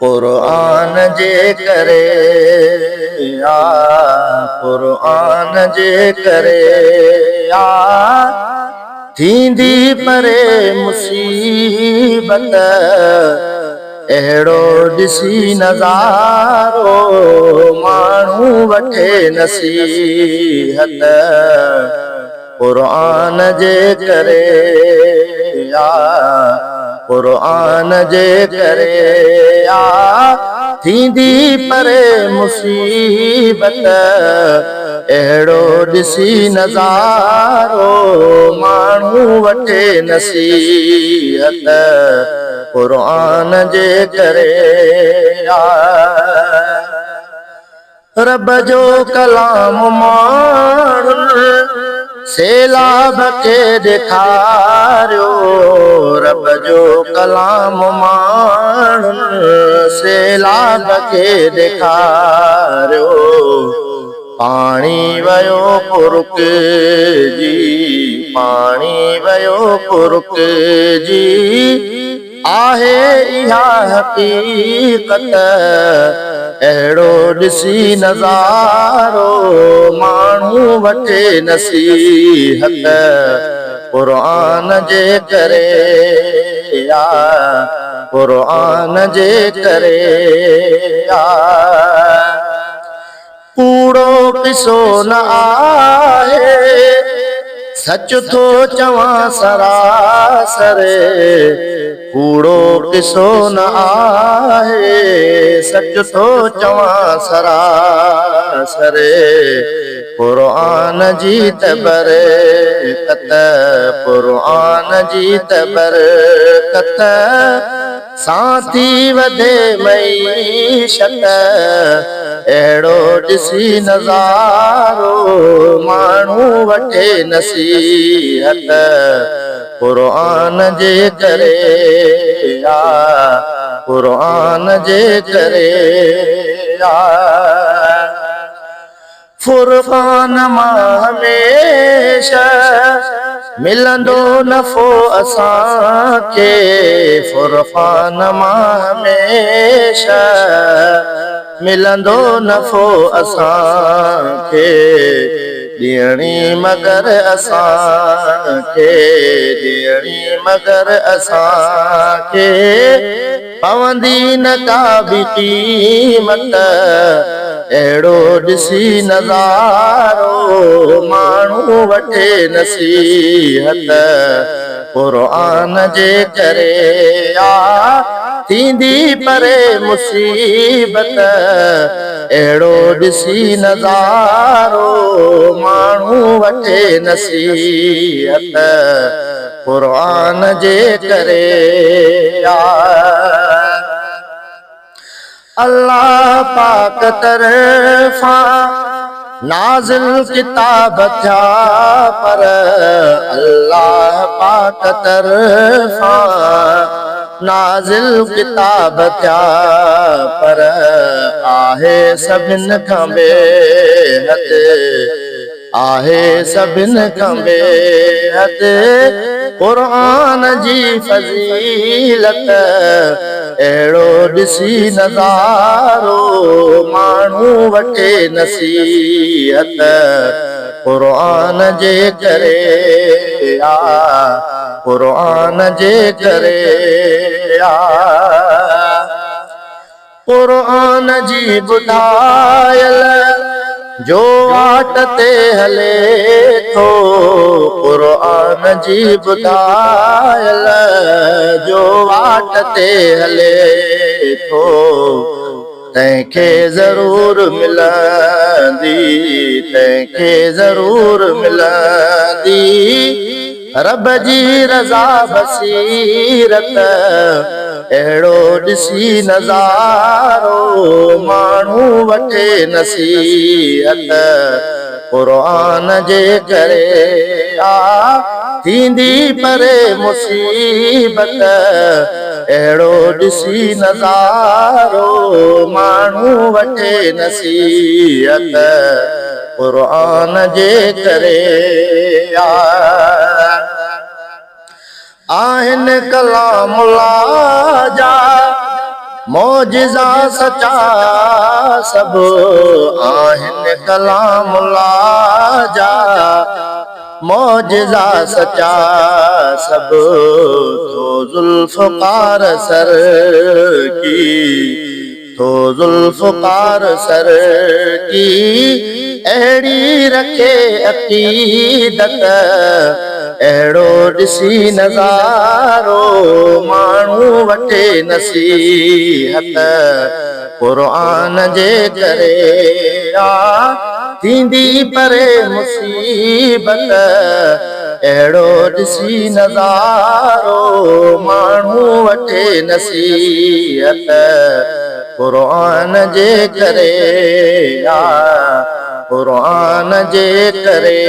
क़ुरान जे करे क़ुरान जे करे थींदी परे मुसीबत अहिड़ो ॾिसी नज़ारो माण्हू वठे नसीहत क़ुरान जे करे क़ुरान जे करे थींदी परे मुसीबत अहिड़ो ॾिसी नज़ारो माण्हू वठे नसीहत क़ुरान जे करे रब जो कलाम माण्हुनि सैलाब खे ॾेखारियो रब जो कलाम माण्हुनि सैलाब खे ॾेखारियो पाणी वयो पुरुकिजी पाणी वयो पुरुकिजी आहे इहा हक़ीक़त अहिड़ो ॾिसी नज़ारो माण्हू वठे नसीहत क़ुरान जे करे क़ुरान जे करे कूड़ो किसो न आहे सच थो चवां सरासर कूड़ो किसो न आहे सच थो चवां सरासर क़ुरान जी त बरकत क़ुरान जी त बरकत सां थी वधे मईशत अहिड़ो ॾिसी नज़ारो माण्हू वठे नसीहत क़ुरान जे करे क़ुरान जे करे फ़ुरक़ान मां हमेशा मिलंदो नफ़ो असांखे फ़ुरक़ान मां हमेशा मिलंदो नफ़ो असांखे ॾियणी मगर असांखे ॾियणी मगर असांखे पवंदी न का बि क़ीमत अहिड़ो ॾिसी नज़ारो माण्हू वठे नसीहत क़ुरान जे करे थींदी परे मुसीबत अहिड़ो ॾिसी नज़ारो माण्हू वठे नसीहत क़ुरान जे करे अल्लाह पाक तरफ़ां नाज़िल किताब थिया पर अल्लाह पाक तरफ़ां नाज़िल किताब थिया पर आहे सभिनि खां बेहद आहे सभिनि खां बेहद क़ुरान जी फ़ज़ीलत अहिड़ो ॾिसी नज़ारो माण्हू वठे नसीहत क़ुरान जे करे क़ुरान जे करे क़ुरान जी ॿुधायल जो वाट ते हले थो क़ुरान जी ॿुधायल जो वाट ते हले थो तंहिंखे ज़रूर मिलंदी तंहिंखे ज़रूर मिलंदी रब जी रज़ा बसीरत अहिड़ो ॾिसी नज़ारो माण्हू वठे नसीहत क़ुरान जे करे थींदी परे मुसीबत अहिड़ो ॾिसी नज़ारो माण्हू वठे नसीहत क़ुरान जे करे आहिनि कलामुल्लाह जा मौजिज़ा सचा सब आहिनि कलामुल्लाह जा मौजिज़ा सचा सब तो ज़ुल्फ़कार सर की तो ज़ुल्फ़कार सर की अहिड़ी रखे अक़ीदत अहिड़ो ॾिसी नज़ारो माण्हू वठे नसीहत क़ुर्आन जे करे थींदी परे मुसीबत अहिड़ो ॾिसी नज़ारो माण्हू वठे नसीहत क़ुर्आन जे करे क़ुर्आन जे करे